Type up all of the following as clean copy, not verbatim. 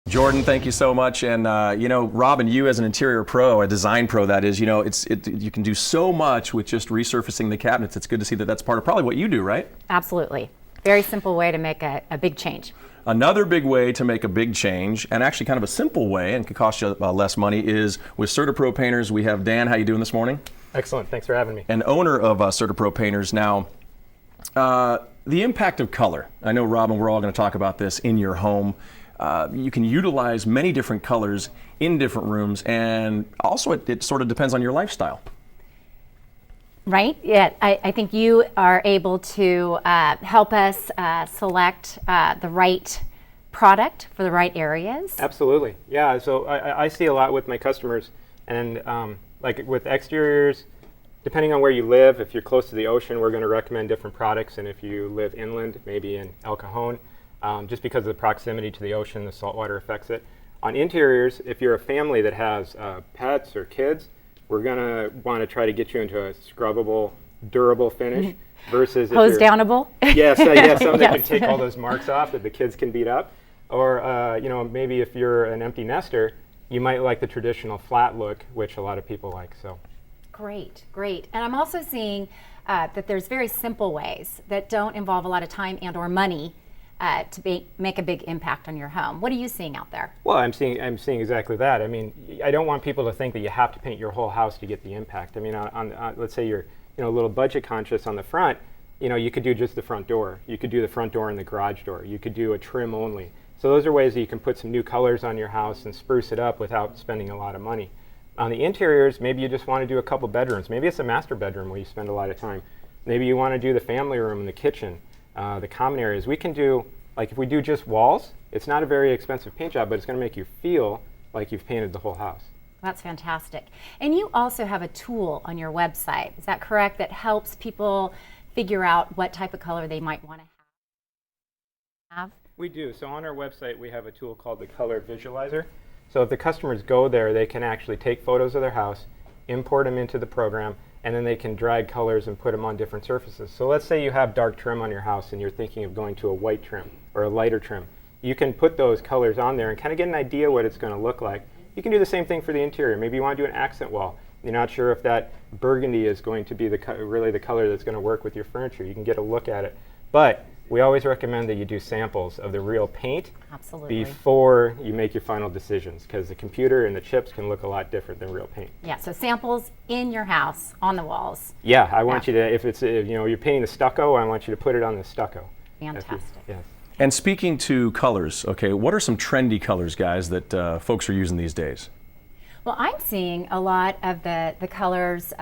Jordan, thank you so much. And Robin, you as an interior pro, a design pro, that is, you can do so much with just resurfacing the cabinets. It's good to see that that's part of probably what you do, right? Absolutely. Very simple way to make a big change. Another big way to make a big change, and actually kind of a simple way, and could cost you less money, is with CertaPro painters. We have Dan. How you doing this morning? Excellent. Thanks for having me. And owner of CertaPro painters. Now, the impact of color. I know, Robin, we're all going to talk about this in your home. You can utilize many different colors in different rooms, and also it sort of depends on your lifestyle. Right? Yeah, I think you are able to help us select the right product for the right areas. Absolutely. Yeah, so I see a lot with my customers, and like with exteriors, depending on where you live, if you're close to the ocean, we're going to recommend different products, and if you live inland, maybe in El Cajon, just because of the proximity to the ocean, the salt water affects it. On interiors, if you're a family that has pets or kids, we're going to want to try to get you into a scrubbable, durable finish versus hose downable. Yes, something that Yes. can take all those marks off that the kids can beat up. Or maybe if you're an empty nester, you might like the traditional flat look, which a lot of people like. So, Great. And I'm also seeing that there's very simple ways that don't involve a lot of time and or money to make a big impact on your home. What are you seeing out there? well, I'm seeing exactly that. I mean, I don't want people to think that you have to paint your whole house to get the impact. I mean, on let's say you're a little budget conscious on the front, you could do just the front door. You could do the front door and the garage door. You could do a trim only. So those are ways that you can put some new colors on your house and spruce it up without spending a lot of money. On the interiors, maybe you just want to do a couple bedrooms. Maybe it's a master bedroom where you spend a lot of time. Maybe you want to do the family room and the kitchen, the common areas. We can do, like if we do just walls, it's not a very expensive paint job, but it's going to make you feel like you've painted the whole house. That's fantastic. And you also have a tool on your website, is that correct, that helps people figure out what type of color they might want to have? We do. So on our website, we have a tool called the Color Visualizer. So if the customers go there, they can actually take photos of their house, import them into the program, and then they can drag colors and put them on different surfaces. So let's say you have dark trim on your house and you're thinking of going to a white trim or a lighter trim. You can put those colors on there and kind of get an idea what it's going to look like. You can do the same thing for the interior. Maybe you want to do an accent wall. You're not sure if that burgundy is going to be really the color that's going to work with your furniture. You can get a look at it. But we always recommend that you do samples of the real paint before you make your final decisions, because the computer and the chips can look a lot different than real paint. Yeah, so samples in your house on the walls. Yeah, I want you to, if it's, you're painting the stucco, I want you to put it on the stucco. Fantastic. Yes. And speaking to colors, okay, what are some trendy colors, guys, that folks are using these days? Well, I'm seeing a lot of the colors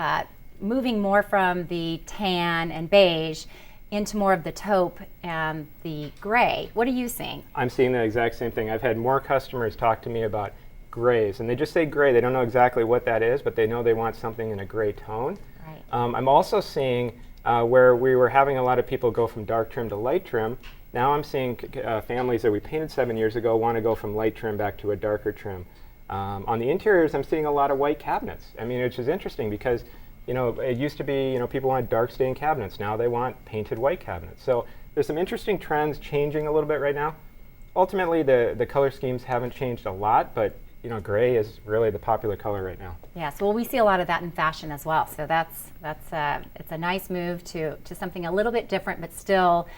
moving more from the tan and beige into more of the taupe and the gray. What are you seeing? I'm seeing the exact same thing. I've had more customers talk to me about grays, and they just say gray. They don't know exactly what that is, but they know they want something in a gray tone. Right. I'm also seeing where we were having a lot of people go from dark trim to light trim. Now I'm seeing families that we painted 7 years ago want to go from light trim back to a darker trim. On the interiors, I'm seeing a lot of white cabinets. I mean, which is interesting because it used to be, people wanted dark stain cabinets. Now they want painted white cabinets. So there's some interesting trends changing a little bit right now. Ultimately, the color schemes haven't changed a lot, but gray is really the popular color right now. Yes, well, we see a lot of that in fashion as well. So it's a nice move to something a little bit different, but still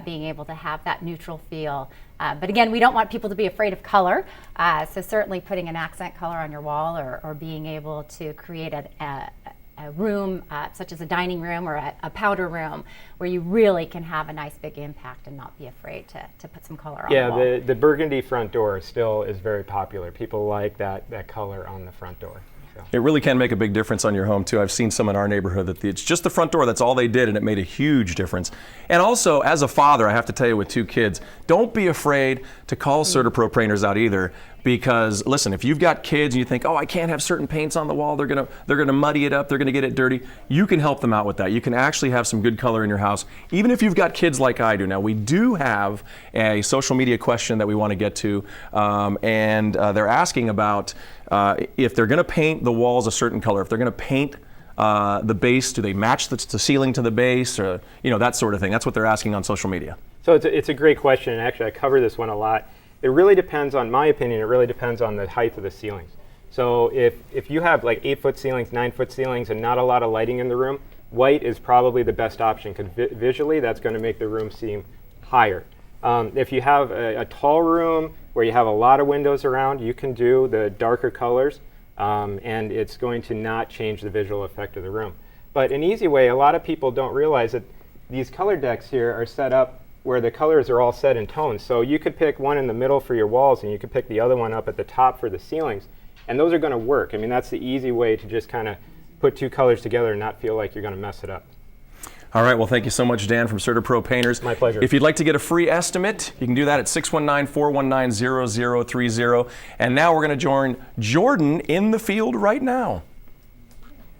being able to have that neutral feel. But again, we don't want people to be afraid of color. So certainly putting an accent color on your wall or being able to create a room such as a dining room or a powder room where you really can have a nice big impact and not be afraid to put some color on the wall. Yeah, the burgundy front door still is very popular. People like that color on the front door. So. It really can make a big difference on your home too. I've seen some in our neighborhood that it's just the front door, that's all they did, and it made a huge difference. And also, as a father, I have to tell you with 2 kids, don't be afraid to call CertaPro painters out either. Because listen, if you've got kids and you think, oh, I can't have certain paints on the wall, they're gonna muddy it up, they're gonna get it dirty, you can help them out with that. You can actually have some good color in your house, even if you've got kids like I do. Now, we do have a social media question that we want to get to, and they're asking about if they're gonna paint the walls a certain color, if they're gonna paint the base, do they match the ceiling to the base, or that sort of thing. That's what they're asking on social media. So it's a great question, and actually I cover this one a lot. It really depends on, my opinion, it really depends on the height of the ceilings. So if you have like 8-foot ceilings, 9-foot ceilings, and not a lot of lighting in the room, white is probably the best option because visually that's going to make the room seem higher. If you have a tall room where you have a lot of windows around, you can do the darker colors, and it's going to not change the visual effect of the room. But an easy way, a lot of people don't realize that these color decks here are set up where the colors are all set in tones. So you could pick one in the middle for your walls, and you could pick the other one up at the top for the ceilings. And those are going to work. I mean, that's the easy way to just kind of put two colors together and not feel like you're going to mess it up. All right, well, thank you so much, Dan, from CertaPro Painters. My pleasure. If you'd like to get a free estimate, you can do that at 619-419-0030. And now we're going to join Jordan in the field right now.